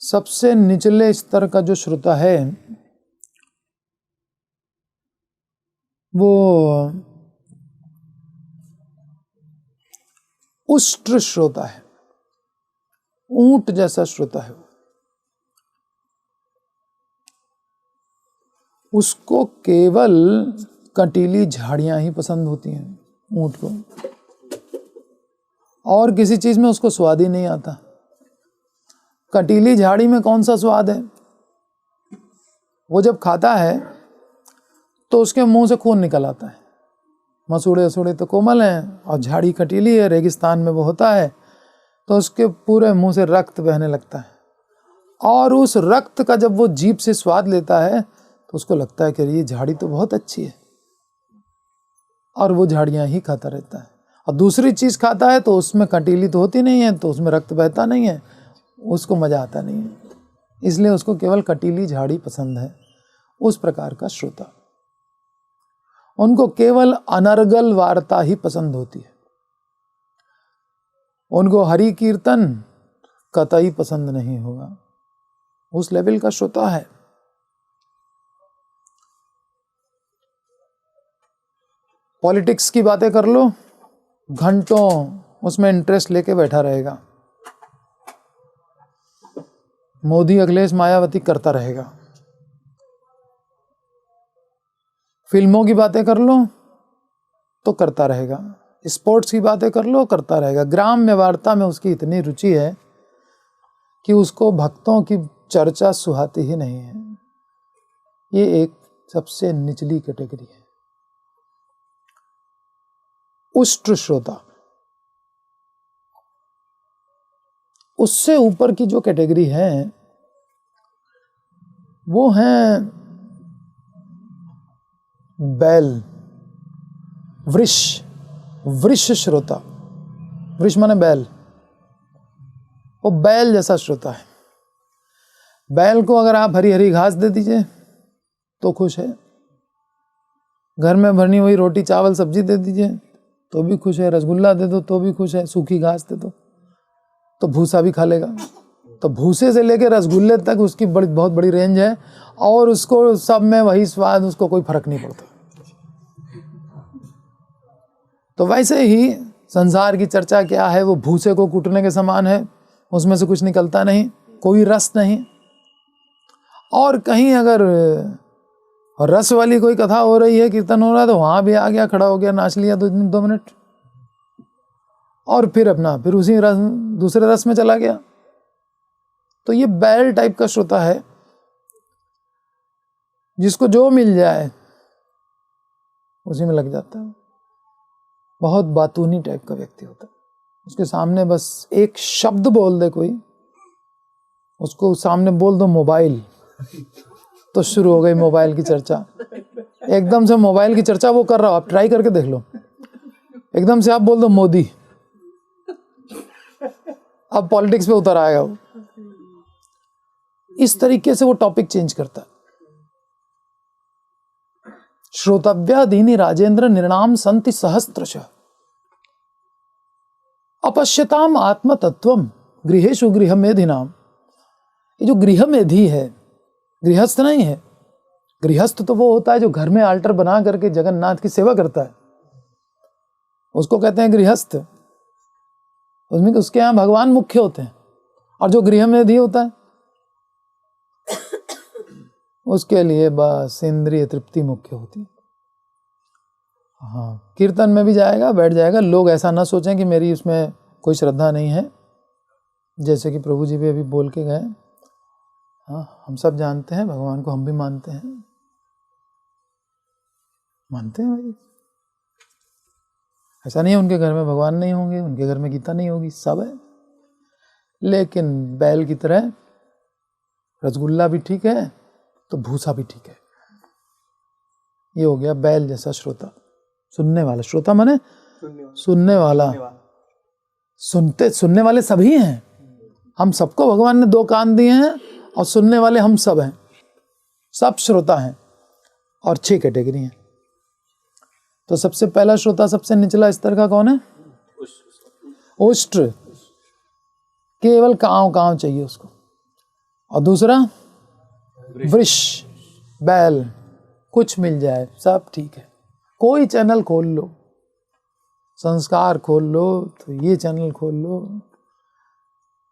सबसे निचले स्तर का जो श्रोता है वो उष्ट्र श्रोता है, ऊंट जैसा श्रोता है। उसको केवल कंटीली झाड़ियां ही पसंद होती हैं, ऊंट को, और किसी चीज में उसको स्वाद ही नहीं आता। कंटीली झाड़ी में कौन सा स्वाद है? वो जब खाता है तो उसके मुंह से खून निकल आता है। मसूड़े वसूड़े तो कोमल हैं और झाड़ी कंटीली है, रेगिस्तान में वो होता है, तो उसके पूरे मुंह से रक्त बहने लगता है। और उस रक्त का जब वो जीभ से स्वाद लेता है तो उसको लगता है कि ये झाड़ी तो बहुत अच्छी है, और वो झाड़ियाँ ही खाता रहता है। और दूसरी चीज़ खाता है तो उसमें कंटीली तो होती नहीं है, तो उसमें रक्त बहता नहीं है, उसको मज़ा आता नहीं है, इसलिए उसको केवल कंटीली झाड़ी पसंद है। उस प्रकार का श्रोता। उनको केवल अनर्गल वार्ता ही पसंद होती है, उनको हरि कीर्तन कतई पसंद नहीं होगा। उस लेवल का श्रोता है। पॉलिटिक्स की बातें कर लो, घंटों उसमें इंटरेस्ट लेके बैठा रहेगा। मोदी, अखिलेश, मायावती करता रहेगा। फिल्मों की बातें कर लो तो करता रहेगा। स्पोर्ट्स की बातें कर लो, करता रहेगा। ग्राम्य वार्ता में उसकी इतनी रुचि है कि उसको भक्तों की चर्चा सुहाती ही नहीं है। ये एक सबसे निचली कैटेगरी है, उष्ट्र श्रोता। उससे ऊपर की जो कैटेगरी है वो है बैल, वृष, वृष श्रोता। वृष माने बैल। वो बैल जैसा श्रोता है। बैल को अगर आप हरी हरी घास दे दीजिए तो खुश है, घर में भरनी हुई रोटी चावल सब्जी दे दीजिए तो भी खुश है, रसगुल्ला दे दो तो भी खुश है, सूखी घास दे दो तो भूसा भी खा लेगा। तो भूसे से लेकर रसगुल्ले तक उसकी बहुत बड़ी रेंज है, और उसको सब में वही स्वाद, उसको कोई फर्क नहीं पड़ता। तो वैसे ही संसार की चर्चा क्या है, वो भूसे को कूटने के समान है, उसमें से कुछ निकलता नहीं, कोई रस नहीं। और कहीं अगर रस वाली कोई कथा हो रही है, कीर्तन हो रहा है, तो वहां भी आ गया, खड़ा हो गया, नाच लिया 2 मिनट, और फिर उसी रस, दूसरे रस में चला गया। तो ये बैल टाइप का श्रोता है, जिसको जो मिल जाए उसी में लग जाता है। बहुत बातूनी टाइप का व्यक्ति होता है। उसके सामने बस एक शब्द बोल दे कोई, उसको सामने बोल दो मोबाइल, तो शुरू हो गई मोबाइल की चर्चा। एकदम से मोबाइल की चर्चा वो कर रहा हो, आप ट्राई करके देख लो। एकदम से आप बोल दो मोदी, अब पॉलिटिक्स पे उतर आएगा वो। इस तरीके से वो टॉपिक चेंज करता है। श्रोतव्यादीनि राजेंद्र निर्णाम संति सहस्त्रश अपश्यताम आत्मतत्वम गृहेषु गृहमेधिनाम। ये जो गृहमेधि है, गृहस्थ नहीं है। गृहस्थ तो वो होता है जो घर में आल्टर बना करके जगन्नाथ की सेवा करता है, उसको कहते हैं गृहस्थ। उसमें उसके यहाँ भगवान मुख्य होते हैं, और जो गृहमेधि होता है उसके लिए बस इंद्रिय तृप्ति मुख्य होती है। हाँ, कीर्तन में भी जाएगा, बैठ जाएगा। लोग ऐसा ना सोचें कि मेरी उसमें कोई श्रद्धा नहीं है, जैसे कि प्रभु जी भी अभी बोल के गए। हाँ, हम सब जानते हैं, भगवान को हम भी मानते हैं भाई। ऐसा नहीं है उनके घर में भगवान नहीं होंगे, उनके घर में गीता नहीं होगी, सब है। लेकिन बैल की तरह रसगुल्ला भी ठीक है तो भूसा भी ठीक है। ये हो गया बैल जैसा श्रोता। सुनने वाला श्रोता माने सुनने वाला। सुनने वाले सभी हैं। हम सबको भगवान ने 2 कान दिए हैं, और सुनने वाले हम सब हैं, सब श्रोता हैं। और 6 कैटेगरी हैं। तो सबसे पहला श्रोता, सबसे निचला स्तर का कौन है? उष्ट्र। केवल कांव कांव चाहिए उसको, और दूसरा वृष, बैल, कुछ मिल जाए सब ठीक है। कोई चैनल खोल लो, संस्कार खोल लो, तो ये चैनल खोल लो,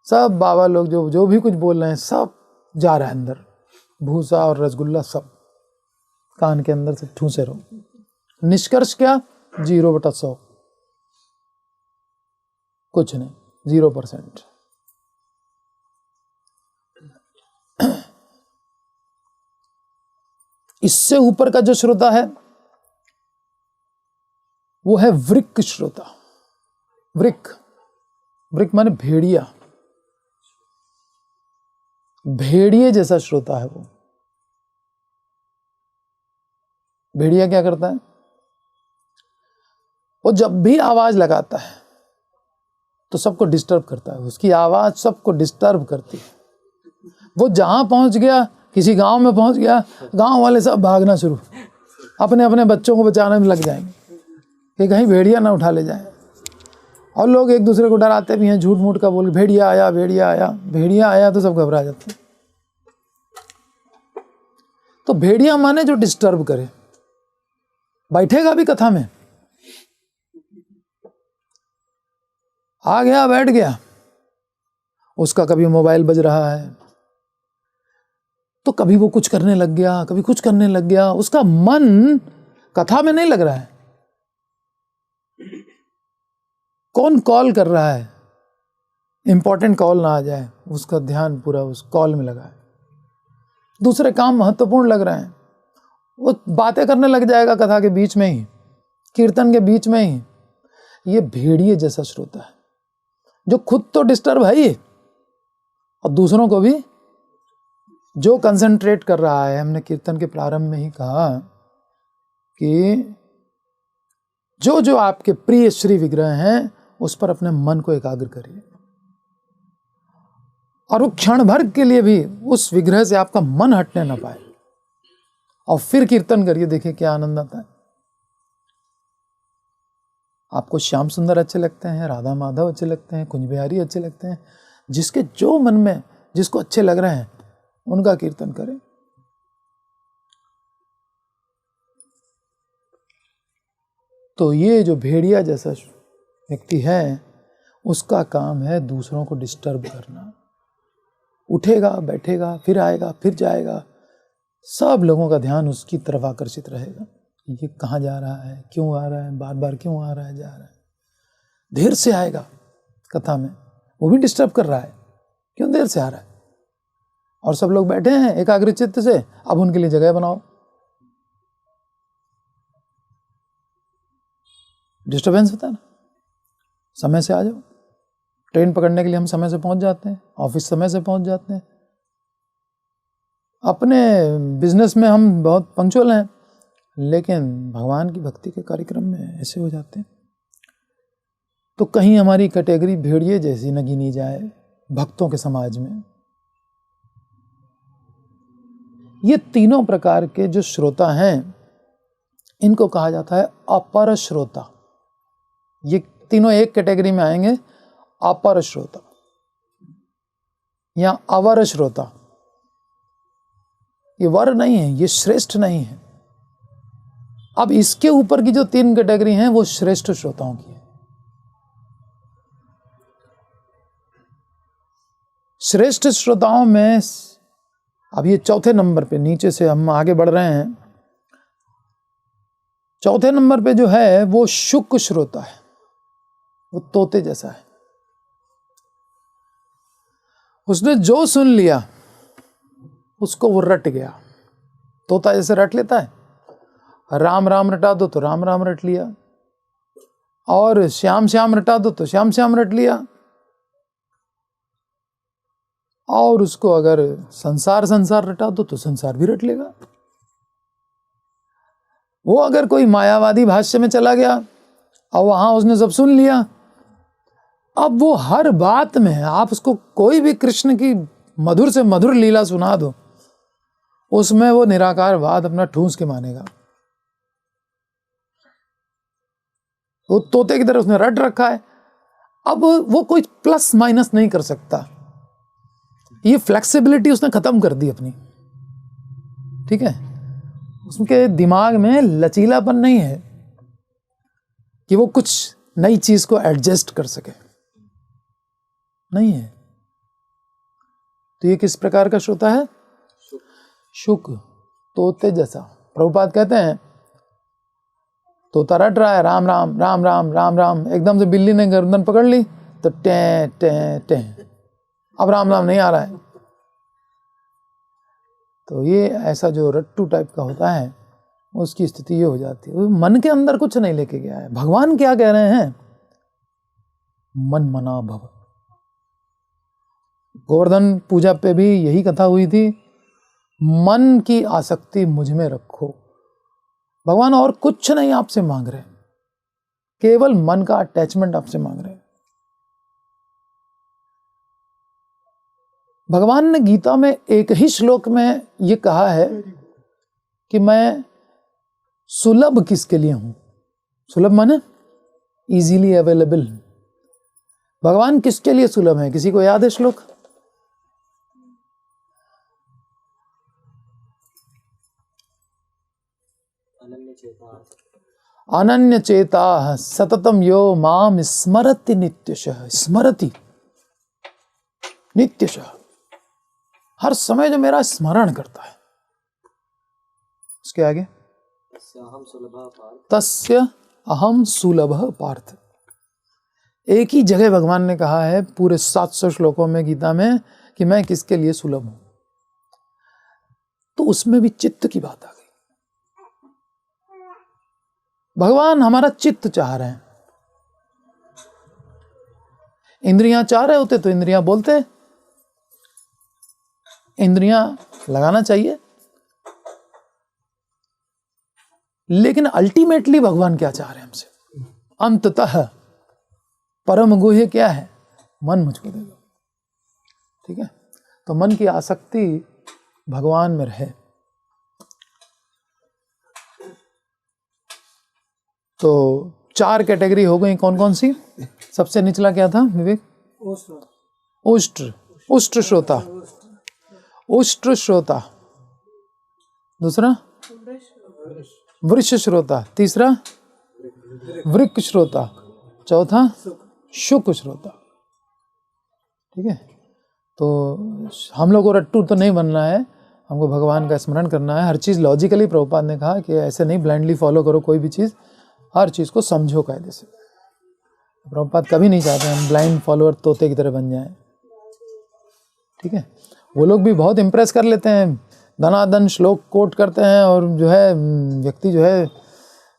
सब बाबा लोग जो भी कुछ बोल रहे हैं सब जा रहा है अंदर। भूसा और रसगुल्ला सब कान के अंदर से ठूसे रहो। निष्कर्ष क्या? 0/100, कुछ नहीं, 0%। इससे ऊपर का जो श्रोता है वो है वृक्क श्रोता। वृक्क माने भेड़िया, भेड़िए जैसा श्रोता है वो। भेड़िया क्या करता है? वो जब भी आवाज लगाता है तो सबको डिस्टर्ब करता है, उसकी आवाज सबको डिस्टर्ब करती है। वो जहां पहुंच गया, किसी गांव में पहुंच गया, गांव वाले सब भागना शुरू, अपने अपने बच्चों को बचाने में लग जाएंगे कि कहीं भेड़िया ना उठा ले जाए। और लोग एक दूसरे को डराते भी हैं, झूठ मूठ का बोल, भेड़िया आया, भेड़िया आया, भेड़िया आया, तो सब घबरा जाते हैं। तो भेड़िया माने जो डिस्टर्ब करे, बैठेगा भी कथा में, आ गया बैठ गया, उसका कभी मोबाइल बज रहा है तो कभी वो कुछ करने लग गया, कभी कुछ करने लग गया, उसका मन कथा में नहीं लग रहा है। कौन कॉल कर रहा है, इंपॉर्टेंट कॉल ना आ जाए, उसका ध्यान पूरा उस कॉल में लगा है। दूसरे काम महत्वपूर्ण लग रहे हैं, वो बातें करने लग जाएगा कथा के बीच में ही, कीर्तन के बीच में ही। ये भेड़िए जैसा श्रोता है जो खुद तो डिस्टर्ब है ही और दूसरों को भी जो कंसंट्रेट कर रहा है। हमने कीर्तन के प्रारंभ में ही कहा कि जो जो आपके प्रिय श्री विग्रह हैं उस पर अपने मन को एकाग्र करिए, और वो क्षण भर के लिए भी उस विग्रह से आपका मन हटने ना पाए, और फिर कीर्तन करिए। देखिए क्या आनंद आता है। आपको श्याम सुंदर अच्छे लगते हैं, राधा माधव अच्छे लगते हैं, कुंज बिहारी अच्छे लगते हैं, जिसके जो मन में जिसको अच्छे लग रहे हैं उनका कीर्तन करें। तो ये जो भेड़िया जैसा व्यक्ति है उसका काम है दूसरों को डिस्टर्ब करना। उठेगा, बैठेगा, फिर आएगा, फिर जाएगा, सब लोगों का ध्यान उसकी तरफ आकर्षित रहेगा। ये कहाँ जा रहा है, क्यों आ रहा है, बार बार क्यों आ रहा है, जा रहा है। देर से आएगा कथा में, वो भी डिस्टर्ब कर रहा है, क्यों देर से आ रहा है। और सब लोग बैठे हैं एकाग्र चित्त से, अब उनके लिए जगह बनाओ। डिस्टर्बेंस होता है ना। समय से आ जाओ। ट्रेन पकड़ने के लिए हम समय से पहुंच जाते हैं, ऑफिस समय से पहुंच जाते हैं, अपने बिजनेस में हम बहुत पंक्चुअल हैं, लेकिन भगवान की भक्ति के कार्यक्रम में ऐसे हो जाते हैं। तो कहीं हमारी कैटेगरी भेड़िए जैसी न गिनी जाए भक्तों के समाज में। ये तीनों प्रकार के जो श्रोता हैं इनको कहा जाता है अपर श्रोता। ये तीनों एक कैटेगरी में आएंगे, अपर श्रोता या अवर श्रोता। ये वर नहीं है, ये श्रेष्ठ नहीं है। अब इसके ऊपर की जो 3 कैटेगरी हैं वो श्रेष्ठ श्रोताओं की है। श्रेष्ठ श्रोताओं में अब ये चौथे नंबर पे, नीचे से हम आगे बढ़ रहे हैं, चौथे नंबर पे जो है वो शुक श्रोता है। वो तोते जैसा है, उसने जो सुन लिया उसको वो रट गया। तोता जैसे रट लेता है, राम राम रटा दो तो राम राम रट लिया, और श्याम श्याम रटा दो तो श्याम श्याम रट लिया, और उसको अगर संसार संसार रटा दो तो संसार भी रट लेगा। वो अगर कोई मायावादी भाष्य में चला गया और वहां उसने सब सुन लिया, अब वो हर बात में आप उसको कोई भी कृष्ण की मधुर से मधुर लीला सुना दो, उसमें वो निराकारवाद अपना ठूंस के मानेगा। वो तोते की तरह उसने रट रखा है। अब वो कोई प्लस माइनस नहीं कर सकता। ये फ्लेक्सिबिलिटी उसने खत्म कर दी अपनी, ठीक है। उसके दिमाग में लचीलापन नहीं है कि वो कुछ नई चीज को एडजस्ट कर सके, नहीं है। तो ये किस प्रकार का श्रोता है? शुक, तोते जैसा। प्रभुपाद कहते हैं तोता रट रहा है राम राम राम राम राम राम, एकदम से बिल्ली ने गर्दन पकड़ ली तो टें टें टें, अब राम राम नहीं आ रहा है। तो ये ऐसा जो रट्टू टाइप का होता है उसकी स्थिति ये हो जाती है। मन के अंदर कुछ नहीं लेके गया है। भगवान क्या कह रहे हैं? मन मना भव। गोवर्धन पूजा पे भी यही कथा हुई थी, मन की आसक्ति मुझ में रखो। भगवान और कुछ नहीं आपसे मांग रहे, केवल मन का अटैचमेंट आपसे मांग रहे हैं। भगवान ने गीता में एक ही श्लोक में ये कहा है कि मैं सुलभ किसके लिए हूं। सुलभ माने इजीली अवेलेबल। भगवान किसके लिए सुलभ है? किसी को याद है श्लोक? अनन्य चेता सततम यो माम स्मरति नित्यशः। स्मरति नित्यशः, हर समय जो मेरा स्मरण करता है। उसके आगे तस्य अहम सुलभः पार्थ। एक ही जगह भगवान ने कहा है पूरे 700 श्लोकों में गीता में कि मैं किसके लिए सुलभ हूं। तो उसमें भी चित्त की बात आ गई। भगवान हमारा चित्त चाह रहे हैं। इंद्रियां चाह रहे होते तो इंद्रियां बोलते, इंद्रियां लगाना चाहिए। लेकिन अल्टीमेटली भगवान क्या चाह रहे हैं हमसे? अंततः परम गुह्य क्या है? मन मुझको दे दो, ठीक है। तो मन की आसक्ति भगवान में रहे। तो 4 कैटेगरी हो गई। कौन कौन सी? सबसे निचला क्या था विवेक? उष्ट्र, उष्ट्र श्रोता, उष्ट्र श्रोता। दूसरा वृष श्रोता, तीसरा वृक्क श्रोता, चौथा शुक श्रोता, ठीक है। तो हम लोग को रट्टू तो नहीं बनना है, हमको भगवान का स्मरण करना है। हर चीज़ लॉजिकली, प्रभुपाद ने कहा कि ऐसे नहीं ब्लाइंडली फॉलो करो कोई भी चीज़, हर चीज़ को समझो कायदे से। प्रभुपाद कभी नहीं चाहते हम ब्लाइंड फॉलोअर तोते की तरह बन जाएं, ठीक है। वो लोग भी बहुत इम्प्रेस कर लेते हैं, धनाधन श्लोक कोट करते हैं और जो है व्यक्ति जो है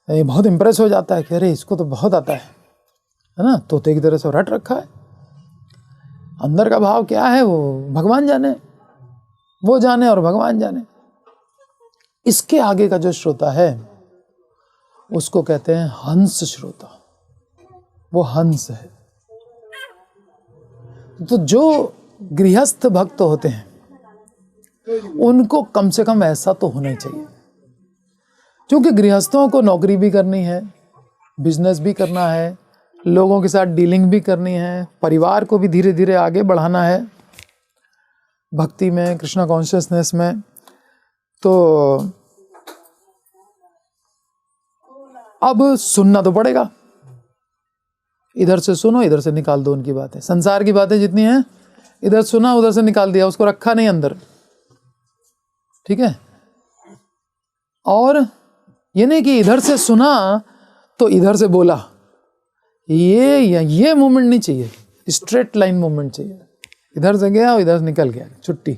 ये बहुत इम्प्रेस हो जाता है कि अरे इसको तो बहुत आता है ना, तोते की तरह से रट रखा है। अंदर का भाव क्या है वो भगवान जाने, वो जाने और भगवान जाने। इसके आगे का जो श्रोता है उसको कहते हैं हंस श्रोता। वो हंस है। तो जो गृहस्थ भक्त होते हैं उनको कम से कम ऐसा तो होना ही चाहिए, क्योंकि गृहस्थों को नौकरी भी करनी है, बिजनेस भी करना है, लोगों के साथ डीलिंग भी करनी है, परिवार को भी धीरे धीरे आगे बढ़ाना है भक्ति में, कृष्णा कॉन्शियसनेस में। तो अब सुनना तो पड़ेगा। इधर से सुनो, इधर से निकाल दो उनकी बातें। संसार की बातें जितनी हैं, इधर सुना उधर से निकाल दिया, उसको रखा नहीं अंदर, ठीक है। और ये नहीं कि इधर से सुना तो इधर से बोला, ये मूवमेंट नहीं चाहिए, स्ट्रेट लाइन मूवमेंट चाहिए। इधर से गया और इधर से निकल गया, छुट्टी,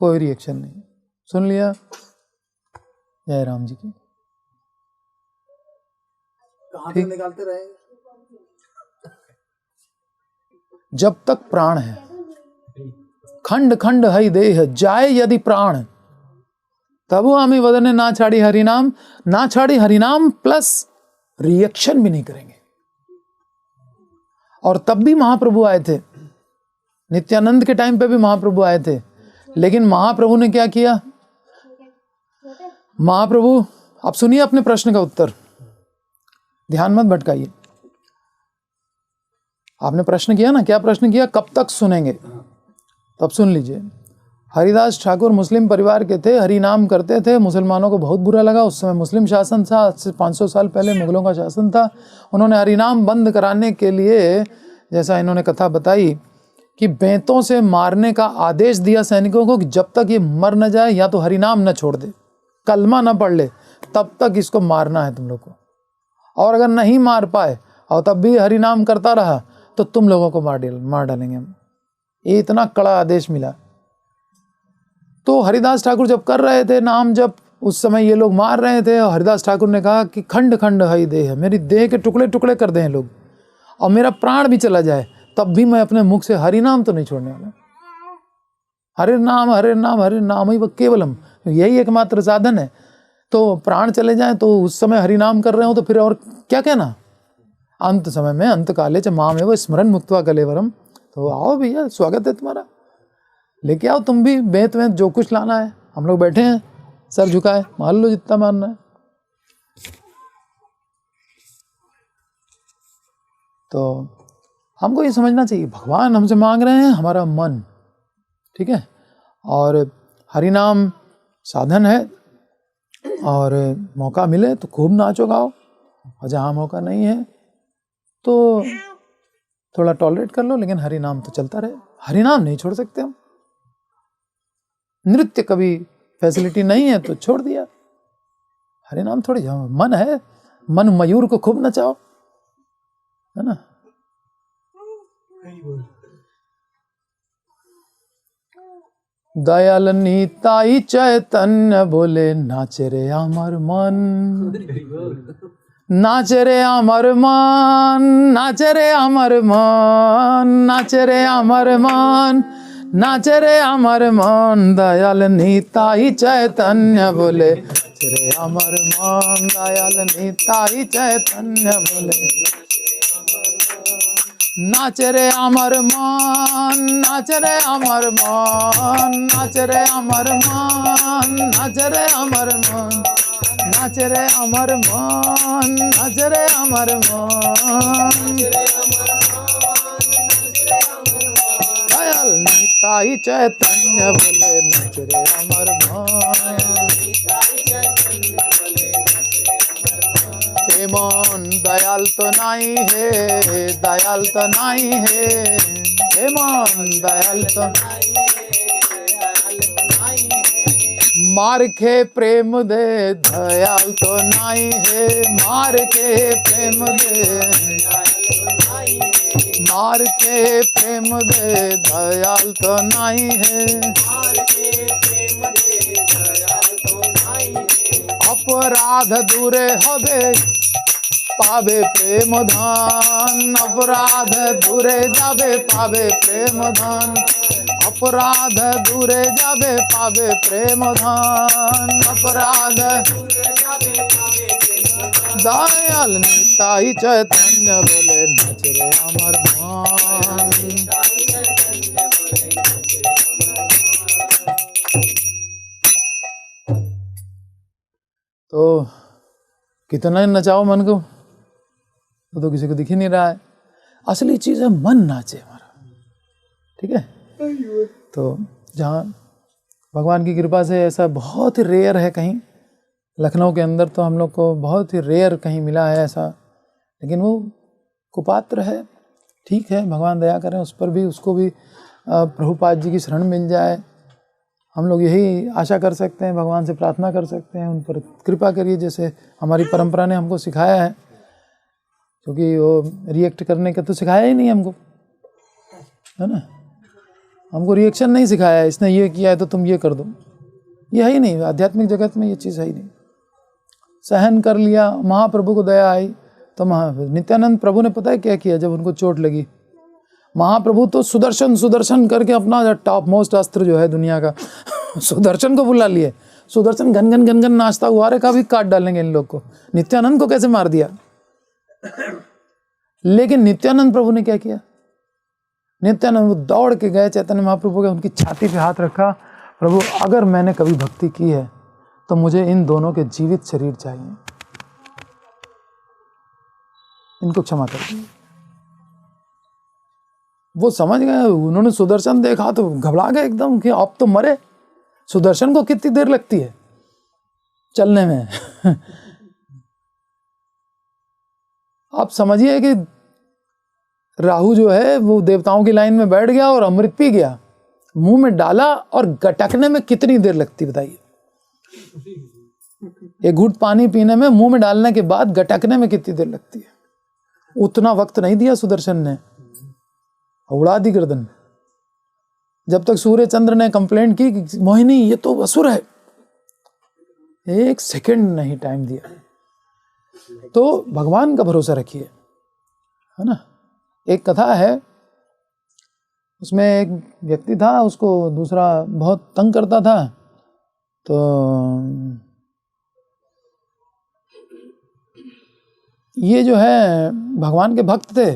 कोई रिएक्शन नहीं। सुन लिया, जय राम जी की। कहां से निकालते रहेंगे? जब तक प्राण है, खंड खंड है देह जाए यदि प्राण, तब हमें वदने ना छाड़ी हरिनाम। ना छाड़ी हरिनाम प्लस रिएक्शन भी नहीं करेंगे। और तब भी महाप्रभु आए थे, नित्यानंद के टाइम पे भी महाप्रभु आए थे, लेकिन महाप्रभु ने क्या किया? महाप्रभु, आप सुनिए अपने प्रश्न का उत्तर, ध्यान मत भटकाइए। आपने प्रश्न किया ना, क्या प्रश्न किया, कब तक सुनेंगे? तब सुन लीजिए। हरिदास ठाकुर मुस्लिम परिवार के थे, हरि नाम करते थे, मुसलमानों को बहुत बुरा लगा। उस समय मुस्लिम शासन था, आज से 500 साल पहले मुगलों का शासन था। उन्होंने हरिनाम बंद कराने के लिए, जैसा इन्होंने कथा बताई कि बेंतों से मारने का आदेश दिया सैनिकों को कि जब तक ये मर न जाए या तो हरिनाम न छोड़ दे, कलमा न पढ़ ले, तब तक इसको मारना है तुम लोग को। और अगर नहीं मार पाए और तब भी हरिनाम करता रहा तो तुम लोगों को मार डालेंगे हम। ये इतना कड़ा आदेश मिला। तो हरिदास ठाकुर जब कर रहे थे नाम जब, उस समय ये लोग मार रहे थे, और हरिदास ठाकुर ने कहा कि खंड खंड हई देह है, मेरी देह के टुकड़े टुकड़े कर दें लोग, और मेरा प्राण भी चला जाए, तब भी मैं अपने मुख से हरि नाम तो नहीं छोड़ने वाला। हरे नाम हरे नाम हरे नाम ही केवलम, यही एकमात्र साधन है। तो प्राण चले जाएं तो उस समय हरि नाम कर रहे हो तो फिर और क्या कहना? अंत समय में अंत काले च माम एव स्मरण मुक्त्वा कलेवरम। तो आओ भैया, स्वागत है तुम्हारा, लेके आओ तुम भी बेंत वेंत जो कुछ लाना है। हम लोग बैठे हैं सर झुकाए, मान लो जितना मानना है। तो हमको ये समझना चाहिए, भगवान हमसे मांग रहे हैं हमारा मन, ठीक है। और हरिनाम साधन है, और मौका मिले तो खूब नाचो गाओ, और जहाँ मौका नहीं है तो थोड़ा टॉलरेट कर लो, लेकिन हरिनाम तो चलता रहे। हरिनाम नहीं छोड़ सकते हम। नृत्य कभी फैसिलिटी नहीं है तो छोड़ दिया, हरिनाम थोड़ी। मन है, मन मयूर को खूब नचाओ, है ना। दयाल नीताई चैतन्य बोले, नाचे रे अमर मन, नाचे रे अमर मन, नाचे रे अमर मन, नाचे रे अमर मन, नाचे रे अमर मन। दयाल नीताई चैतन्य बोले, रे अमर मन, दयाल नीताई चैतन्य बोले, नाच रे अमर मन, नाच रे अमर मन, नाच रे अमर मन, नाच रे अमर मन, नाच रे अमर मन, नाच रे अमर मन। दयाल नीताई चैतन्य बोले, नाच रे अमर मन। हे मन दयाल तो नहीं है, दयाल तो नहीं है, हे मन दयाल तो मार के प्रेम दे, दयाल तो नहीं है, मार के प्रेम दे, मार के प्रेम दे, दयाल तो नहीं है। अपराध दूरे होबे पावे प्रेम धन, अपराध दूरे जाबे पावे प्रेम धन, अपराध दूरे जाबे पावे प्रेम धन, अपराध दयाल नीताई चैतन्य बोले, नाच रे अमर मन। तो कितना नचाओ मन को, वो तो किसी को दिख ही नहीं रहा है। असली चीज़ है मन नाचे हमारा, ठीक है। तो जहाँ भगवान की कृपा से ऐसा बहुत ही रेयर है, कहीं लखनऊ के अंदर तो हम लोग को बहुत ही रेयर कहीं मिला है ऐसा, लेकिन वो कुपात्र है, ठीक है, भगवान दया करें उस पर भी, उसको भी प्रभुपाद जी की शरण मिल जाए। हम लोग यही आशा कर सकते हैं, भगवान से प्रार्थना कर सकते हैं, उन पर कृपा करिए, जैसे हमारी परंपरा ने हमको सिखाया है, क्योंकि वो रिएक्ट करने का तो सिखाया ही नहीं हमको, है ना। हमको रिएक्शन नहीं सिखाया है, इसने ये किया है तो तुम ये कर दो, ये है ही नहीं, आध्यात्मिक जगत में ये चीज़ है ही नहीं। सहन कर लिया, महाप्रभु को दया आई तो नित्यानंद प्रभु ने पता है क्या किया, जब उनको चोट लगी, महाप्रभु तो सुदर्शन सुदर्शन करके अपना टॉप मोस्ट अस्त्र जो है दुनिया का सुदर्शन को बुला लिए, सुदर्शन घन घन घन घन नाचता हुआ, अरे का भी काट डालेंगे इन लोग को। नित्यानंद को कैसे मार दिया, लेकिन नित्यानंद प्रभु ने क्या किया, नित्यानंद दौड़ के गए चैतन्य महाप्रभु के, उनकी छाती पे हाथ रखा, प्रभु अगर मैंने कभी भक्ति की है तो मुझे इन दोनों के जीवित शरीर चाहिए, इनको क्षमा कर दीजिए। वो समझ गए, उन्होंने सुदर्शन देखा तो घबरा गए एकदम कि अब तो मरे। सुदर्शन को कितनी देर लगती है चलने में आप समझिए कि राहु जो है वो देवताओं की लाइन में बैठ गया और अमृत पी गया, मुंह में डाला और गटकने में कितनी देर लगती बताइए। एक घूंट पानी पीने में, मुंह में डालने के बाद गटकने में कितनी देर लगती है। उतना वक्त नहीं दिया सुदर्शन ने, उड़ा दी गर्दन। जब तक सूर्य चंद्र ने कंप्लेंट की कि मोहिनी ये तो असुर है, 1 सेकंड नहीं टाइम दिया। तो भगवान का भरोसा रखिए, है ना। एक कथा है, उसमें एक व्यक्ति था, उसको दूसरा बहुत तंग करता था, तो ये जो है भगवान के भक्त थे।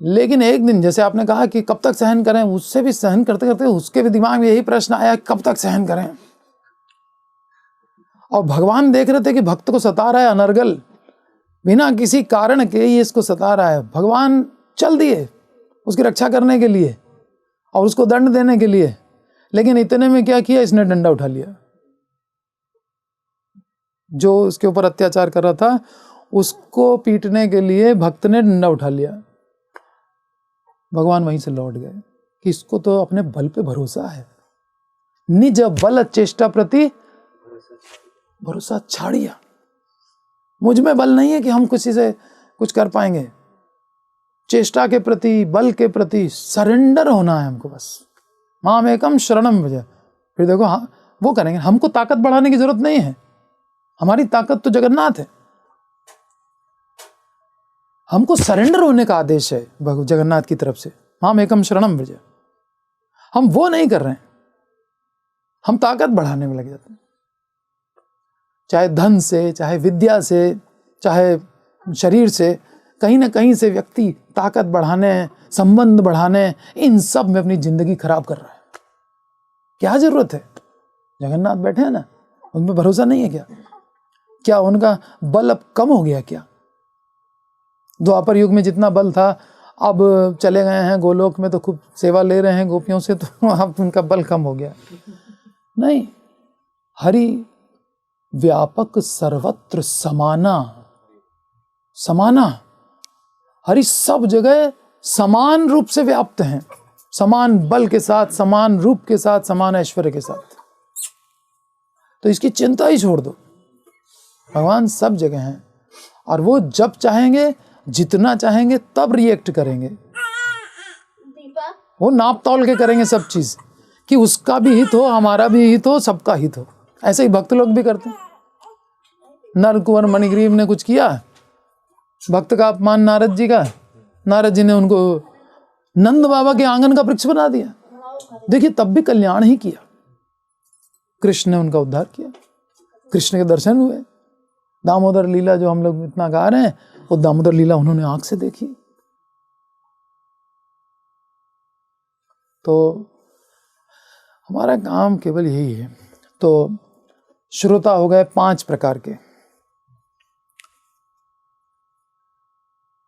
लेकिन एक दिन, जैसे आपने कहा कि कब तक सहन करें, उससे भी सहन करते करते उसके भी दिमाग में यही प्रश्न आया, कब तक सहन करें। और भगवान देख रहे थे कि भक्त को सता रहा है अनर्गल, बिना किसी कारण के ये इसको सता रहा है। भगवान चल दिए उसकी रक्षा करने के लिए और उसको दंड देने के लिए। लेकिन इतने में क्या किया, इसने डंडा उठा लिया। जो उसके ऊपर अत्याचार कर रहा था उसको पीटने के लिए भक्त ने डंडा उठा लिया। भगवान वहीं से लौट गए कि इसको तो अपने बल पे भरोसा है। निज बल चेष्टा प्रति भरोसा छाड़िया। मुझ में बल नहीं है कि हम किसी से कुछ कर पाएंगे। चेष्टा के प्रति, बल के प्रति सरेंडर होना है हमको बस। माम एकम शरणम व्रज। फिर देखो, हाँ वो करेंगे। हमको ताकत बढ़ाने की जरूरत नहीं है, हमारी ताकत तो जगन्नाथ है। हमको सरेंडर होने का आदेश है जगन्नाथ की तरफ से, माम एकम शरणम व्रज। हम वो नहीं कर रहे हैं, हम ताकत बढ़ाने में लग जाते हैं। चाहे धन से, चाहे विद्या से, चाहे शरीर से, कहीं ना कहीं से व्यक्ति ताकत बढ़ाने, संबंध बढ़ाने, इन सब में अपनी जिंदगी खराब कर रहा है। क्या जरूरत है? जगन्नाथ बैठे हैं ना, उन पर भरोसा नहीं है क्या? क्या उनका बल अब कम हो गया क्या? द्वापर युग में जितना बल था, अब चले गए हैं गोलोक में तो खूब सेवा ले रहे हैं गोपियों से, तो अब उनका बल कम हो गया। नहीं, हरि व्यापक सर्वत्र समाना। समाना, हरि सब जगह समान रूप से व्याप्त हैं, समान बल के साथ, समान रूप के साथ, समान ऐश्वर्य के साथ। तो इसकी चिंता ही छोड़ दो, भगवान सब जगह हैं और वो जब चाहेंगे, जितना चाहेंगे तब रिएक्ट करेंगे। वो नाप तौल के करेंगे सब चीज कि उसका भी हित हो, हमारा भी हित हो, सबका हित हो। ऐसे ही भक्त लोग भी करते हैं। नर कुंवर मणिग्रीव ने कुछ किया, भक्त का अपमान नारद जी का, नारद जी ने उनको नंद बाबा के आंगन का वृक्ष बना दिया। देखिए, तब भी कल्याण ही किया। कृष्ण ने उनका उद्धार किया, कृष्ण के दर्शन हुए। दामोदर लीला जो हम लोग इतना गा रहे हैं, वो दामोदर लीला उन्होंने आंख से देखी। तो हमारा काम केवल यही है। तो श्रोता हो गए 5 प्रकार के।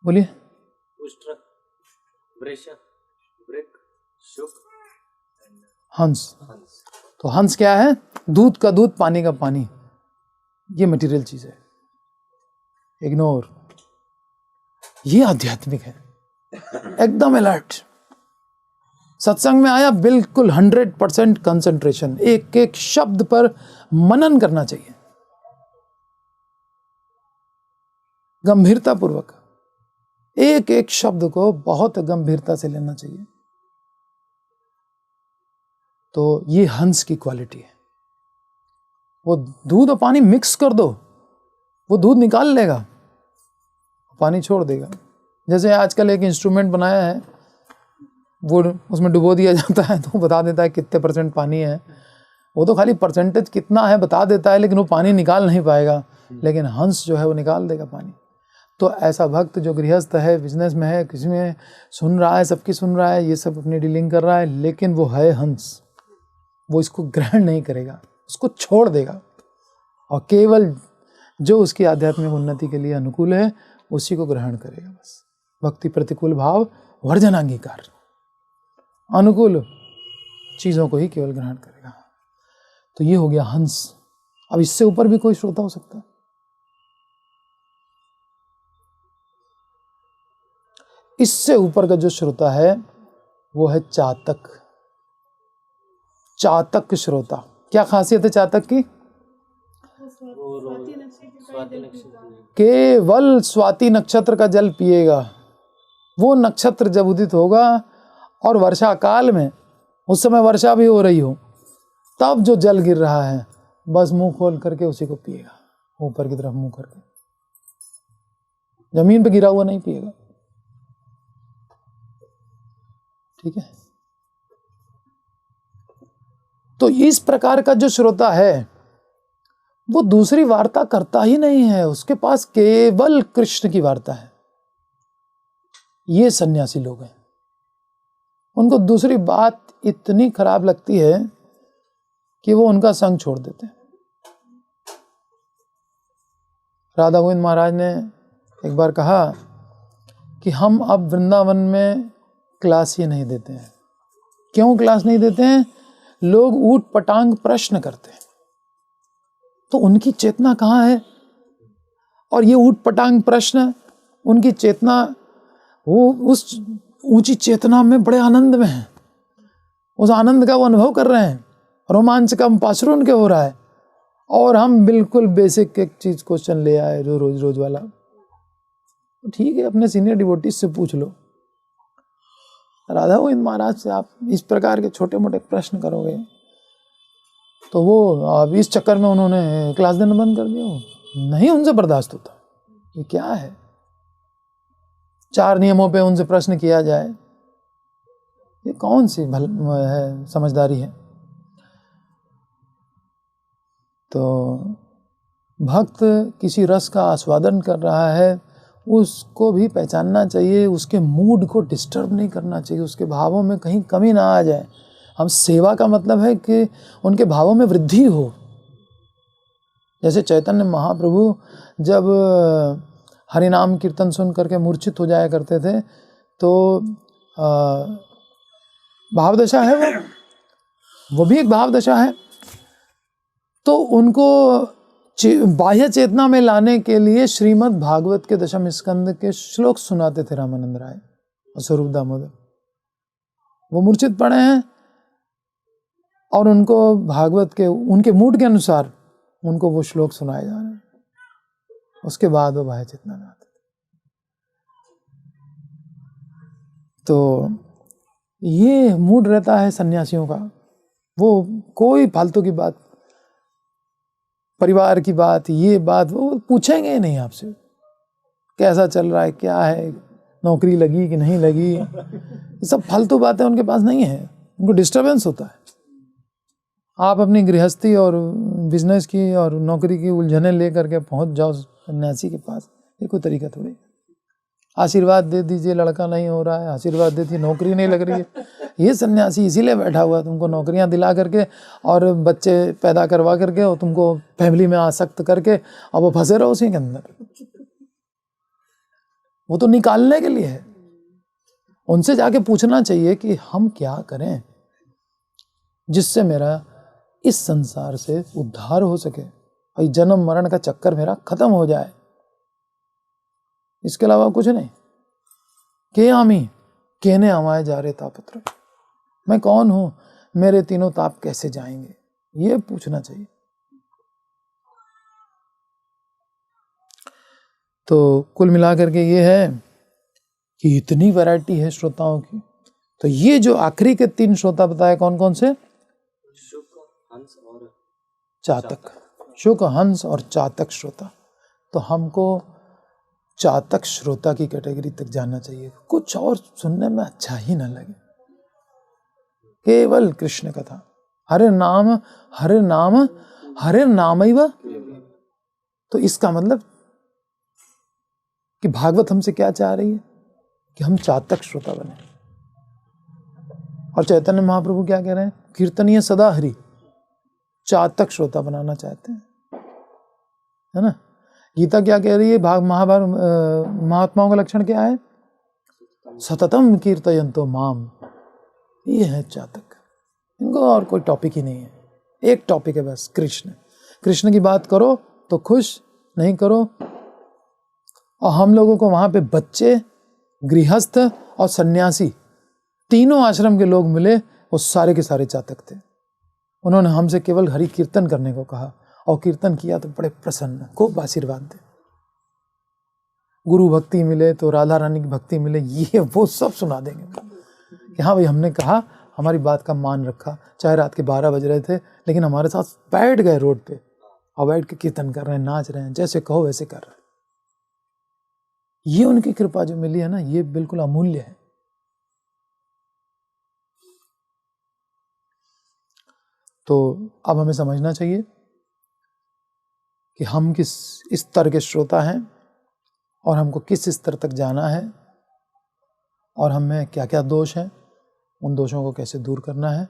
बोलिए। हंस। तो हंस क्या है? दूध का दूध, पानी का पानी, ये मटेरियल चीज है, इग्नोर। ये आध्यात्मिक है, एकदम अलर्ट। सत्संग में आया, बिल्कुल 100% कंसंट्रेशन, एक एक शब्द पर मनन करना चाहिए, गंभीरता पूर्वक एक एक शब्द को बहुत गंभीरता से लेना चाहिए। तो ये हंस की क्वालिटी है। वो दूध और पानी मिक्स कर दो, वो दूध निकाल लेगा, पानी छोड़ देगा। जैसे आजकल एक इंस्ट्रूमेंट बनाया है, वो उसमें डुबो दिया जाता है तो बता देता है कितने % पानी है। वो तो खाली परसेंटेज कितना है बता देता है, लेकिन वो पानी निकाल नहीं पाएगा। लेकिन हंस जो है वो निकाल देगा पानी। तो ऐसा भक्त जो गृहस्थ है, बिजनेस में है, किसी में सुन रहा है, सबकी सुन रहा है, ये सब अपनी डीलिंग कर रहा है, लेकिन वो है हंस, वो इसको ग्रहण नहीं करेगा, उसको छोड़ देगा और केवल जो उसकी आध्यात्मिक उन्नति के लिए अनुकूल है उसी को ग्रहण करेगा। बस भक्ति प्रतिकूल भाव वर्जन अंगीकार, अनुकूल चीजों को ही केवल ग्रहण करेगा। तो ये हो गया हंस। अब इससे ऊपर भी कोई श्रोता हो सकता है। इससे ऊपर का जो श्रोता है वो है चातक। चातक श्रोता, क्या खासियत है चातक की? केवल स्वाति नक्षत्र का जल पिएगा। वो नक्षत्र जब उदित होगा और वर्षा काल में, उस समय वर्षा भी हो रही हो, तब जो जल गिर रहा है बस मुंह खोल करके उसी को पिएगा, ऊपर की तरफ मुंह करके। जमीन पे गिरा हुआ नहीं पिएगा, ठीक है। तो इस प्रकार का जो श्रोता है वो दूसरी वार्ता करता ही नहीं है, उसके पास केवल कृष्ण की वार्ता है। ये सन्यासी लोग हैं, उनको दूसरी बात इतनी खराब लगती है कि वो उनका संग छोड़ देते हैं। राधा गोविंद महाराज ने एक बार कहा कि हम अब वृंदावन में क्लास ही नहीं देते हैं। क्यों क्लास नहीं देते हैं? लोग ऊट पटांग प्रश्न करते हैं, तो उनकी चेतना कहाँ है? और ये ऊट पटांग प्रश्न, उनकी चेतना, वो उस ऊंची चेतना में बड़े आनंद में है, उस आनंद का वो अनुभव कर रहे हैं, रोमांच का पाशुर उनके हो रहा है, और हम बिल्कुल बेसिक एक चीज क्वेश्चन ले आए जो रोज रोज वाला। ठीक है, अपने सीनियर डिवोटीज से पूछ लो। राधा गोविंद महाराज से आप इस प्रकार के छोटे मोटे प्रश्न करोगे तो वो अब इस चक्कर में उन्होंने क्लास देना बंद कर दिया। नहीं, उनसे बर्दाश्त होता। ये क्या है? 4 नियमों पे उनसे प्रश्न किया जाए, ये कौन सी है समझदारी है? तो भक्त किसी रस का आस्वादन कर रहा है, उसको भी पहचानना चाहिए, उसके मूड को डिस्टर्ब नहीं करना चाहिए, उसके भावों में कहीं कमी ना आ जाए। हम सेवा का मतलब है कि उनके भावों में वृद्धि हो। जैसे चैतन्य महाप्रभु जब हरिनाम कीर्तन सुन करके मूर्छित हो जाया करते थे, तो भावदशा है वो भी एक भावदशा है। तो उनको बाह्य चेतना में लाने के लिए श्रीमद् भागवत के 10वें स्कंद के श्लोक सुनाते थे रामानंद राय और स्वरूप दामोदर। वो मूर्छित पड़े हैं और उनको भागवत के उनके मूड के अनुसार उनको वो श्लोक सुनाए जा रहे हैं, उसके बाद वो बाह्य चेतना में आते थे। तो ये मूड रहता है सन्यासियों का। वो कोई फालतू की बात, परिवार की बात, ये बात वो पूछेंगे नहीं आपसे। कैसा चल रहा है, क्या है, नौकरी लगी कि नहीं लगी, ये सब फालतू बातें उनके पास नहीं है। उनको डिस्टर्बेंस होता है। आप अपनी गृहस्थी और बिजनेस की और नौकरी की उलझनें लेकर के पहुंच जाओ सन्यासी के पास, ये कोई तरीका थोड़ी। आशीर्वाद दे दीजिए, लड़का नहीं हो रहा है, आशीर्वाद दे दीजिए, नौकरी नहीं लग रही है। ये सन्यासी इसीलिए बैठा हुआ है, तुमको नौकरियां दिला करके और बच्चे पैदा करवा करके और तुमको फैमिली में आसक्त करके, अब वो फंसे रहो उसी के अंदर। वो तो निकालने के लिए है। उनसे जाके पूछना चाहिए कि हम क्या करें जिससे मेरा इस संसार से उद्धार हो सके, भाई जन्म मरण का चक्कर मेरा खत्म हो जाए। इसके अलावा कुछ नहीं। के आमी कहने आवाए जा रहे तापत्र, मैं कौन हूं, मेरे तीनों ताप कैसे जाएंगे, ये पूछना चाहिए। तो कुल मिलाकर के ये है कि इतनी वैरायटी है श्रोताओं की। तो ये जो आखिरी के 3 श्रोता बताए कौन कौन से? शुक, हंस और चातक। शुक, हंस और चातक श्रोता। तो हमको चातक श्रोता की कैटेगरी तक जाना चाहिए। कुछ और सुनने में अच्छा ही ना लगे, केवल कृष्ण कथा। हरे नाम हरे नाम हरे नामैव। तो इसका मतलब कि भागवत हमसे क्या चाह रही है कि हम चातक श्रोता बने। और चैतन्य महाप्रभु क्या कह रहे हैं? कीर्तनीय सदा हरि, चातक श्रोता बनाना चाहते हैं, है ना। गीता क्या कह रही है? महाभारत महात्माओं का लक्षण क्या है? सततम कीर्तयन्तो माम, ये है चातक। इनको और कोई टॉपिक ही नहीं है, एक टॉपिक है बस, कृष्ण। कृष्ण की बात करो तो खुश, नहीं करो। और हम लोगों को वहाँ पे बच्चे, गृहस्थ और सन्यासी, तीनों आश्रम के लोग मिले, वो सारे के सारे चातक थे। उन्होंने हमसे केवल हरि कीर्तन करने को कहा, और कीर्तन किया तो बड़े प्रसन्न, खूब आशीर्वाद दे। गुरु भक्ति मिले तो राधा रानी की भक्ति मिले, ये वो सब सुना देंगे कि हाँ भाई हमने कहा, हमारी बात का मान रखा। चाहे रात के 12 बज रहे थे, लेकिन हमारे साथ बैठ गए रोड पे और बैठ के कीर्तन कर रहे हैं, नाच रहे हैं, जैसे कहो वैसे कर रहे हैं। ये उनकी कृपा जो मिली है ना, ये बिल्कुल अमूल्य है। तो अब हमें समझना चाहिए कि हम किस स्तर के श्रोता हैं और हमको किस स्तर तक जाना है, और हमें क्या क्या दोष हैं, उन दोषों को कैसे दूर करना है।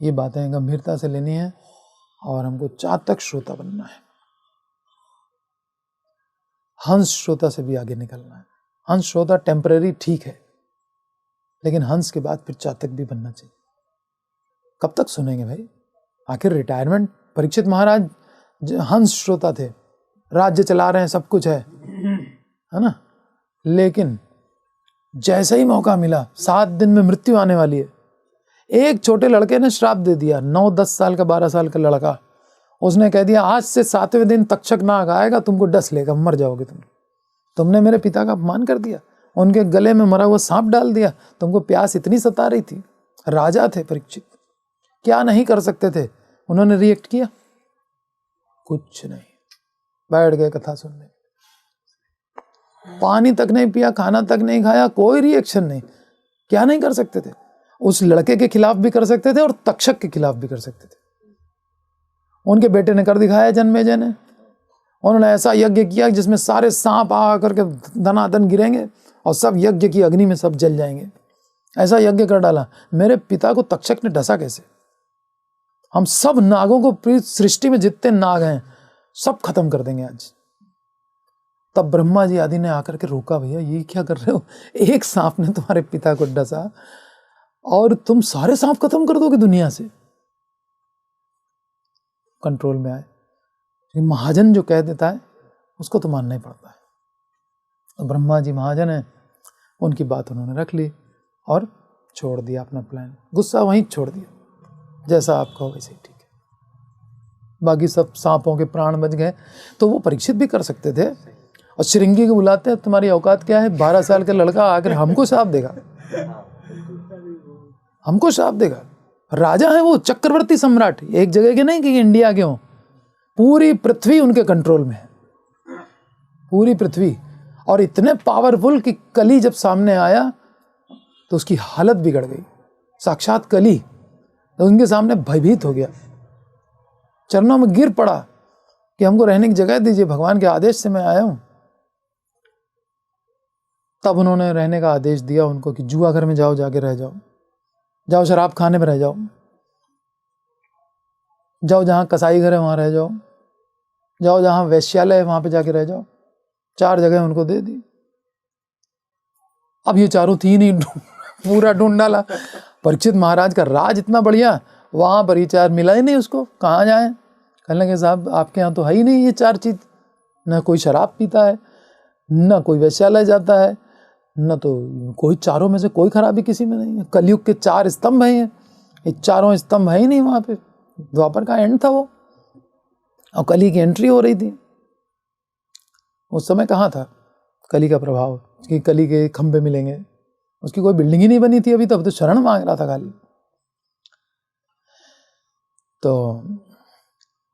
ये बातें गंभीरता से लेनी है और हमको चातक श्रोता बनना है। हंस श्रोता से भी आगे निकलना है। हंस श्रोता टेम्परेरी ठीक है, लेकिन हंस के बाद फिर चातक भी बनना चाहिए। कब तक सुनेंगे भाई? आखिर रिटायरमेंट, परीक्षित महाराज हंस श्रोता थे, राज्य चला रहे हैं, सब कुछ है ना, लेकिन जैसे ही मौका मिला, 7 दिन में मृत्यु आने वाली है, एक छोटे लड़के ने श्राप दे दिया, 9-10 साल का, 12 साल का लड़का, उसने कह दिया आज से 7वें दिन तक्षक नाग आएगा, तुमको डस लेगा, मर जाओगे तुमने मेरे पिता का अपमान कर दिया, उनके गले में मरा हुआ सांप डाल दिया, तुमको प्यास इतनी सता रही थी। राजा थे परीक्षित, क्या नहीं कर सकते थे? उन्होंने रिएक्ट किया? कुछ नहीं, बैठ गए कथा सुनने। पानी तक नहीं पिया, खाना तक नहीं खाया, कोई रिएक्शन नहीं। क्या नहीं कर सकते थे? उस लड़के के खिलाफ भी कर सकते थे और तक्षक के खिलाफ भी कर सकते थे। उनके बेटे ने कर दिखाया, जन्मेजय ने। उन्होंने ऐसा यज्ञ किया जिसमें सारे सांप आ करके धनाधन गिरेंगे और सब यज्ञ की अग्नि में सब जल जाएंगे। ऐसा यज्ञ कर डाला। मेरे पिता को तक्षक ने डसा कैसे? हम सब नागों को, सृष्टि में जितने नाग हैं सब खत्म कर देंगे आज। तब ब्रह्मा जी आदि ने आकर के रोका, भैया ये क्या कर रहे हो? एक सांप ने तुम्हारे पिता को डसा और तुम सारे सांप खत्म कर दोगे दुनिया से? कंट्रोल में आए। महाजन जो कह देता है उसको तो मानना ही पड़ता है। तो ब्रह्मा जी महाजन है, उनकी बात उन्होंने रख ली और छोड़ दिया अपना प्लान। गुस्सा वहीं छोड़ दिया, जैसा आप कहो वैसे ही ठीक है। बाकी सब सांपों के प्राण बच गए। तो वो परीक्षित भी कर सकते थे। और श्रृंगी को बुलाते हैं, तुम्हारी औकात क्या है? 12 साल का लड़का आकर हमको श्राप देगा, हमको श्राप देगा। राजा है वो, चक्रवर्ती सम्राट, एक जगह के नहीं कि इंडिया के हों, पूरी पृथ्वी उनके कंट्रोल में है, पूरी पृथ्वी। और इतने पावरफुल कि कली जब सामने आया तो उसकी हालत बिगड़ गई। साक्षात कली तो उनके सामने भयभीत हो गया, चरणों में गिर पड़ा कि हमको रहने की जगह दीजिए, भगवान के आदेश से मैं आया हूं। तब उन्होंने रहने का आदेश दिया उनको कि जुआ घर में जाओ, जाके रह जाओ, जाओ शराब खाने में रह जाओ, जाओ जहां कसाई घर है वहां रह जाओ, जाओ जहां वैश्यालय है वहां पे जाके रह जाओ। 4 जगह उनको दे दी। अब ये चारों थी नहीं, पूरा ढूंढ डाला। परीक्षित महाराज का राज इतना बढ़िया, वहां पर ये 4 मिला ही नहीं उसको, कहाँ जाए? कहने लगे साहब आपके यहाँ तो है ही नहीं ये 4 चीज, न कोई शराब पीता है, न कोई वैश्यालय जाता है, न तो कोई चारों में से कोई खराबी किसी में नहीं है। कलयुग के 4 स्तंभ हैं, ये चारों स्तंभ है ही नहीं वहां पे। द्वापर का एंड था वो, और कली की एंट्री हो रही थी। उस समय कहाँ था कली का प्रभाव कि कली के खंभे मिलेंगे? उसकी कोई बिल्डिंग ही नहीं बनी थी अभी, तब तो शरण मांग रहा था खाली। तो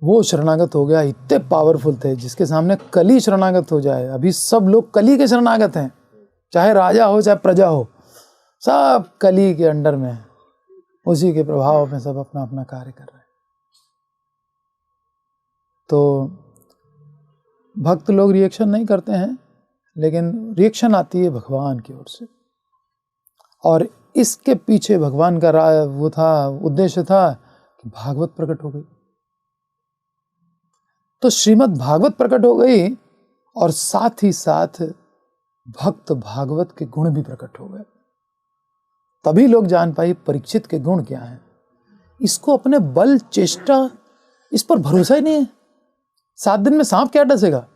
वो शरणागत हो गया, इतने पावरफुल थे, जिसके सामने कली शरणागत हो जाए। अभी सब लोग कली के शरणागत हैं, चाहे राजा हो चाहे प्रजा हो, सब कली के अंडर में, उसी के प्रभाव में सब अपना अपना कार्य कर रहे हैं। तो भक्त लोग रिएक्शन नहीं करते हैं, लेकिन रिएक्शन आती है भगवान की ओर से। और इसके पीछे भगवान का वो था, उद्देश्य था कि भागवत प्रकट हो गई। तो श्रीमद् भागवत प्रकट हो गई और साथ ही साथ भक्त भागवत के गुण भी प्रकट हो गए। तभी लोग जान पाए परीक्षित के गुण क्या हैं। इसको अपने बल चेष्टा इस पर भरोसा ही नहीं है। 7 दिन में सांप क्या डसेगा।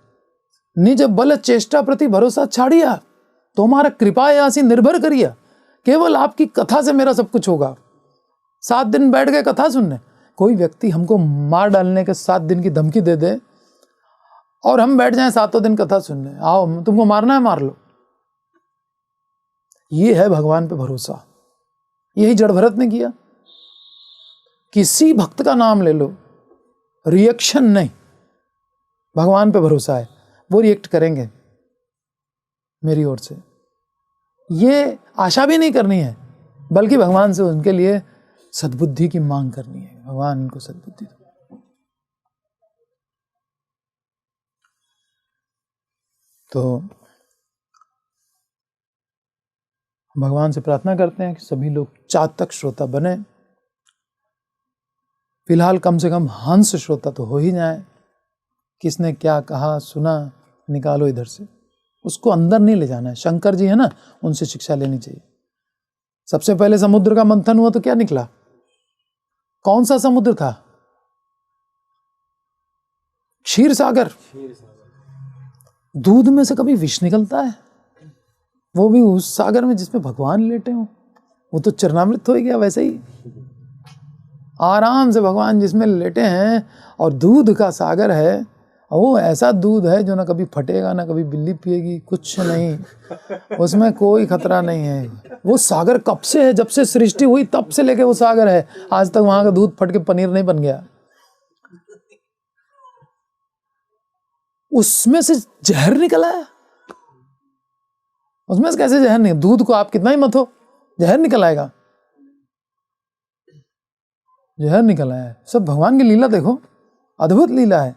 निज बल चेष्टा प्रति भरोसा छाड़िया, तुम्हारा कृपा यासी निर्भर करिया, केवल आपकी कथा से मेरा सब कुछ होगा। 7 दिन बैठ गए कथा सुनने। कोई व्यक्ति हमको मार डालने के 7 दिन की धमकी दे दे और हम बैठ जाएं 7 दिन कथा सुनने, आओ तुमको मारना है मार लो। ये है भगवान पे भरोसा। यही जड़ भरत ने किया। किसी भक्त का नाम ले लो, रिएक्शन नहीं, भगवान पे भरोसा है, वो रिएक्ट करेंगे मेरी ओर से। ये आशा भी नहीं करनी है, बल्कि भगवान से उनके लिए सद्बुद्धि की मांग करनी है। भगवान इनको सद्बुद्धि दो। तो भगवान से प्रार्थना करते हैं कि सभी लोग चातक श्रोता बने। फिलहाल कम से कम हंस श्रोता तो हो ही जाए। किसने क्या कहा सुना निकालो इधर से, उसको अंदर नहीं ले जाना है। शंकर जी है ना, उनसे शिक्षा लेनी चाहिए। सबसे पहले समुद्र का मंथन हुआ तो क्या निकला? कौन सा समुद्र था? क्षीर सागर। दूध में से कभी विष निकलता है? वो भी उस सागर में जिसमें भगवान लेटे हो। वो तो चरणामृत हो गया। वैसे ही आराम से भगवान जिसमें लेटे हैं, और दूध का सागर है, वो ऐसा दूध है जो ना कभी फटेगा ना कभी बिल्ली पिएगी, कुछ नहीं, उसमें कोई खतरा नहीं है। वो सागर कब से है? जब से सृष्टि हुई तब से लेके वो सागर है। आज तक वहां का दूध फट के पनीर नहीं बन गया। उसमें से जहर निकला है। उसमें से कैसे जहर नहीं? दूध को आप कितना ही मथो, जहर निकल आएगा। जहर निकल आया है। सब भगवान की लीला देखो, अद्भुत लीला है।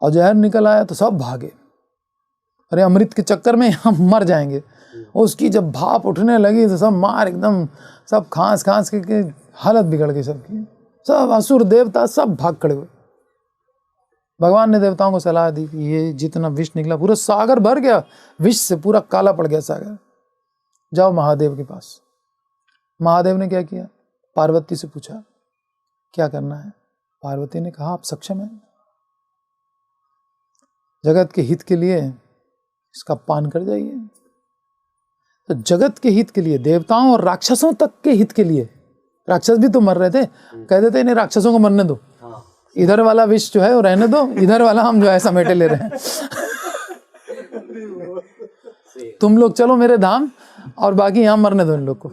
और जहर निकल आया तो सब भागे, अरे अमृत के चक्कर में हम मर जाएंगे। उसकी जब भाप उठने लगी तो सब मार एकदम, सब खांस खांस के हालत बिगड़ गई सबकी। सब असुर देवता सब भाग खड़े हुए। भगवान ने देवताओं को सलाह दी कि ये जितना विष निकला, पूरा सागर भर गया विष से, पूरा काला पड़ गया सागर, जाओ महादेव के पास। महादेव ने क्या किया? पार्वती से पूछा क्या करना है। पार्वती ने कहा आप सक्षम हैं, जगत के हित के लिए इसका पान कर जाइए। तो जगत के हित के लिए, देवताओं और राक्षसों तक के हित के लिए, राक्षस भी तो मर रहे थे, कह देते इन्हें राक्षसों को मरने दो, इधर वाला विष जो है वो रहने दो, इधर वाला हम जो है समेटे ले रहे हैं। तुम लोग चलो मेरे धाम, और बाकी यहां मरने दो इन लोग को।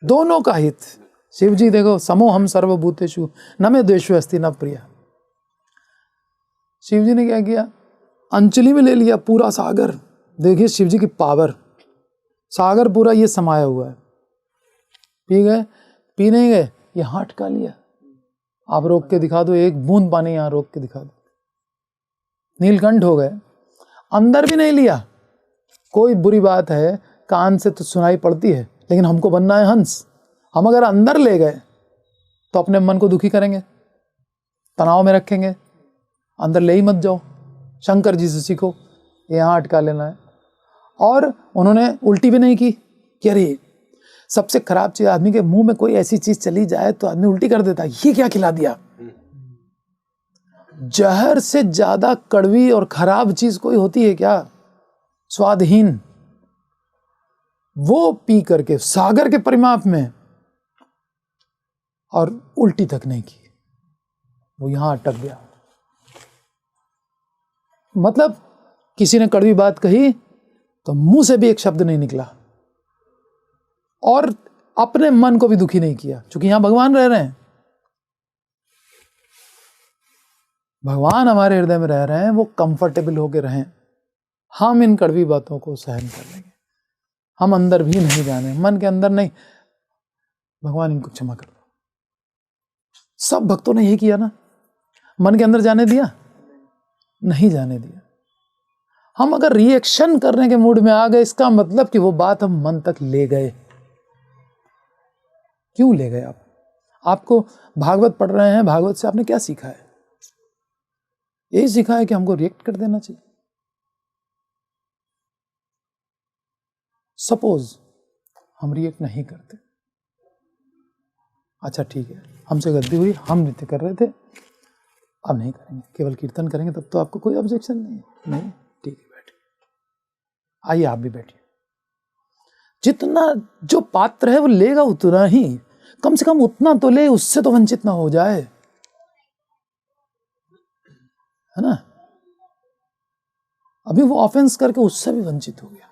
दोनों का हित। शिव जी देखो, समोहम सर्वभूतेषु न मे द्वेषो अस्ति न प्रिया। शिव जी ने क्या किया? अंचली में ले लिया पूरा सागर। देखिए शिव जी की पावर, सागर पूरा ये समाया हुआ है। पी गए? पी नहीं गए, ये हाथ अटका लिया। आप रोक के दिखा दो, एक बूंद पानी यहां रोक के दिखा दो, नीलकंठ हो गए। अंदर भी नहीं लिया। कोई बुरी बात है, कान से तो सुनाई पड़ती है, लेकिन हमको बनना है हंस। हम अगर अंदर ले गए तो अपने मन को दुखी करेंगे, तनाव में रखेंगे। अंदर ले ही मत जाओ, शंकर जी से सीखो, यहाँ अटका लेना है। और उन्होंने उल्टी भी नहीं की कि अरे सबसे खराब चीज, आदमी के मुंह में कोई ऐसी चीज चली जाए तो आदमी उल्टी कर देता है, ये क्या खिला दिया। जहर से ज्यादा कड़वी और खराब चीज कोई होती है क्या? स्वादहीन। वो पी करके सागर के परिमाप में, और उल्टी तक नहीं की, वो यहां अटक गया। मतलब किसी ने कड़वी बात कही तो मुंह से भी एक शब्द नहीं निकला, और अपने मन को भी दुखी नहीं किया, क्योंकि यहां भगवान रह रहे हैं। भगवान हमारे हृदय में रह रहे हैं, वो कंफर्टेबल होकर रहें। हम इन कड़वी बातों को सहन कर लेंगे, हम अंदर भी नहीं जाने, मन के अंदर नहीं। भगवान इनको क्षमा कर दो। सब भक्तों ने यही किया ना, मन के अंदर जाने दिया? नहीं जाने दिया। हम अगर रिएक्शन करने के मूड में आ गए, इसका मतलब कि वो बात हम मन तक ले गए। क्यों ले गए आप? आपको भागवत पढ़ रहे हैं, भागवत से आपने क्या सीखा है? यही सीखा है कि हमको रिएक्ट कर देना चाहिए। सपोज हम रिएक्ट नहीं करते, अच्छा ठीक है, हमसे गलती हुई, हम नृत्य कर रहे थे, अब नहीं करेंगे, केवल कीर्तन करेंगे, तब तो आपको कोई ऑब्जेक्शन नहीं है। नहीं, ठीक है, बैठिए, आइए आप भी बैठिए। जितना जो पात्र है वो लेगा उतना ही, कम से कम उतना तो ले, उससे तो वंचित ना हो जाए, है ना। अभी वो ऑफेंस करके उससे भी वंचित हो गया।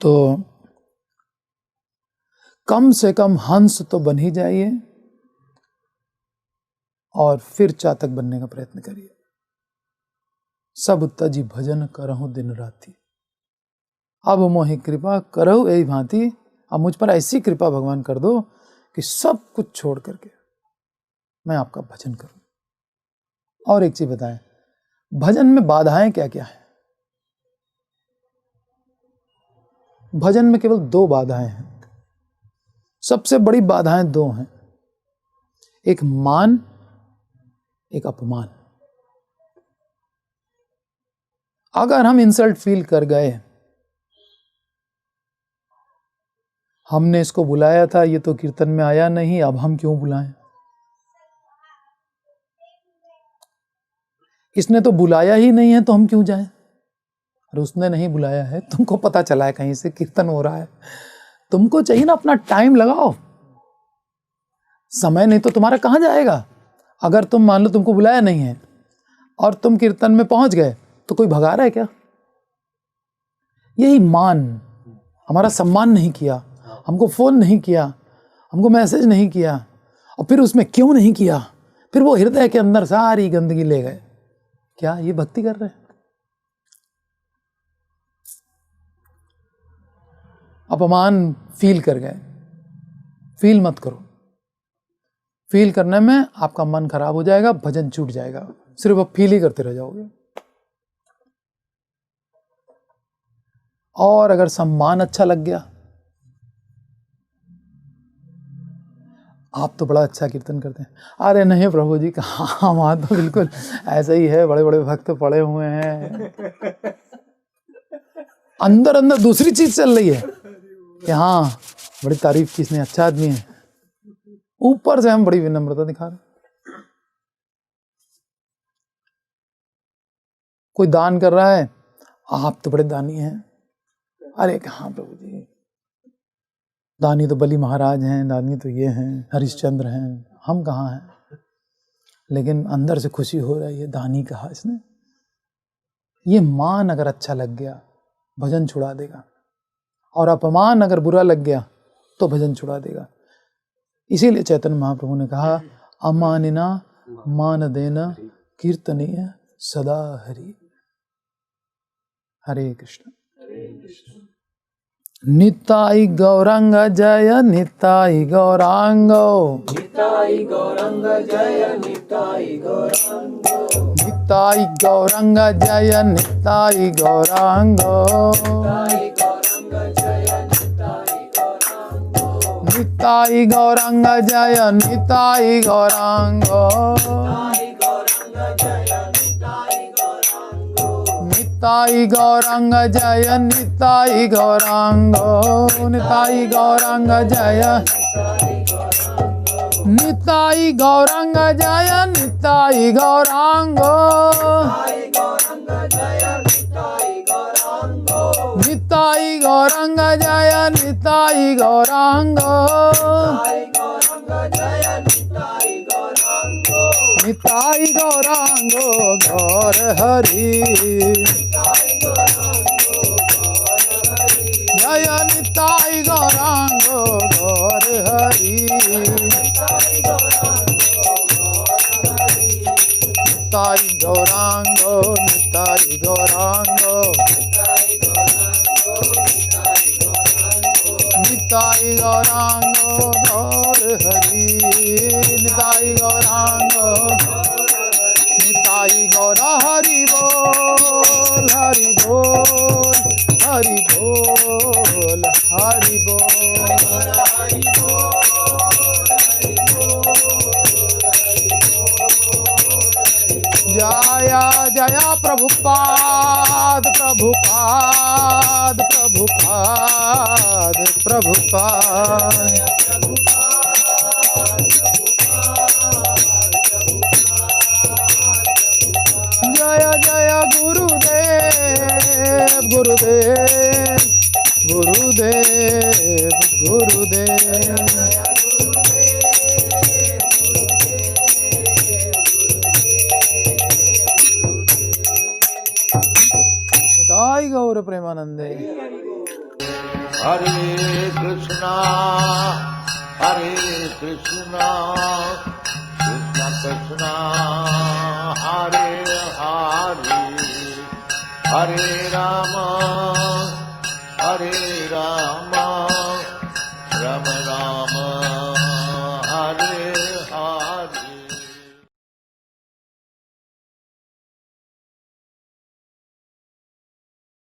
तो कम से कम हंस तो बन ही जाइए और फिर चातक बनने का प्रयत्न करिए। सब तजी भजन करहु दिन राति, अब मोहि कृपा करहु यही भांति। अब मुझ पर ऐसी कृपा भगवान कर दो कि सब कुछ छोड़ करके मैं आपका भजन करूं। और एक चीज बताएं, भजन में बाधाएं क्या क्या है? भजन में केवल 2 बाधाएं हैं, सबसे बड़ी बाधाएं 2 हैं, एक मान, एक अपमान। अगर हम इंसल्ट फील कर गए, हमने इसको बुलाया था, ये तो कीर्तन में आया नहीं, अब हम क्यों बुलाएं? इसने तो बुलाया ही नहीं है तो हम क्यों जाएं? और उसने नहीं बुलाया है, तुमको पता चला है कहीं से कीर्तन हो रहा है, तुमको चाहिए ना अपना टाइम लगाओ, समय नहीं तो तुम्हारा कहाँ जाएगा। अगर तुम मान लो तुमको बुलाया नहीं है और तुम कीर्तन में पहुंच गए तो कोई भगा रहा है क्या? यही मान, हमारा सम्मान नहीं किया, हमको फोन नहीं किया, हमको मैसेज नहीं किया, और फिर उसमें क्यों नहीं किया, फिर वो हृदय के अंदर सारी गंदगी ले गए। क्या ये भक्ति कर रहे हैं? अपमान फील कर गए, फील मत करो। फील करने में आपका मन खराब हो जाएगा, भजन छूट जाएगा, सिर्फ आप फील ही करते रह जाओगे। और अगर सम्मान अच्छा लग गया, आप तो बड़ा अच्छा कीर्तन करते हैं, अरे नहीं प्रभु जी, कहाँ, वहाँ तो बिल्कुल ऐसा ही है, बड़े बड़े भक्त पड़े हुए हैं, अंदर अंदर दूसरी चीज चल रही है कि हाँ बड़ी तारीफ की, इसने अच्छा आदमी है, ऊपर से हम बड़ी विनम्रता दिखा रहे। कोई दान कर रहा है, आप तो बड़े दानी हैं, अरे कहाँ प्रभु जी, दानी तो बलि महाराज हैं, दानी तो ये हैं, हरिश्चंद्र हैं, हम कहाँ हैं। लेकिन अंदर से खुशी हो रही है, दानी कहा इसने। ये मान अगर अच्छा लग गया भजन छुड़ा देगा, और अपमान अगर बुरा लग गया तो भजन छुड़ा देगा। इसीलिए चैतन्य महाप्रभु ने कहा, अमानिना मान देना कीर्तनीय सदा हरि। हरे कृष्ण। निताई गौरांग जय निताई गौरांगो, निताई गौरंग जय निताई गौरांगो, निताई गौरांग जय निताई गौरांगो, निताई गौरंग जय निताई गौरांगो, निताई गौरांग जय निताई गौरांगो, निताई गौरंग जय निताई गौरांगो, निताई गौरांग जय निताई गौरांगो, निताई गौरांग जय निताई गौरांग जय निताई गौरांगो, निताई गौरांग जय निताई गौरांगो, निताई गौरांगो गौर हरि, जय निताई गौरांगो गौर हरि, निताई गौरांगो निताई गौरांगो, निताई गौरांगो गौर हरि, निताई गौरांगो, निताई गौर हरि बोल, हरि बोल, हरि बोल, हरि बोल, हरि बोल, हरि बोल, हरि बोल। जय प्रभुपाद प्रभुपाद प्रभुपाद प्रभुपाद जय जय गुरुदेव गुरुदेव गुरुदेव गुरुदेव निताई गौर प्रेमानंदे हरे कृष्णा कृष्ण कृष्ण हरे हरे हरे राम राम राम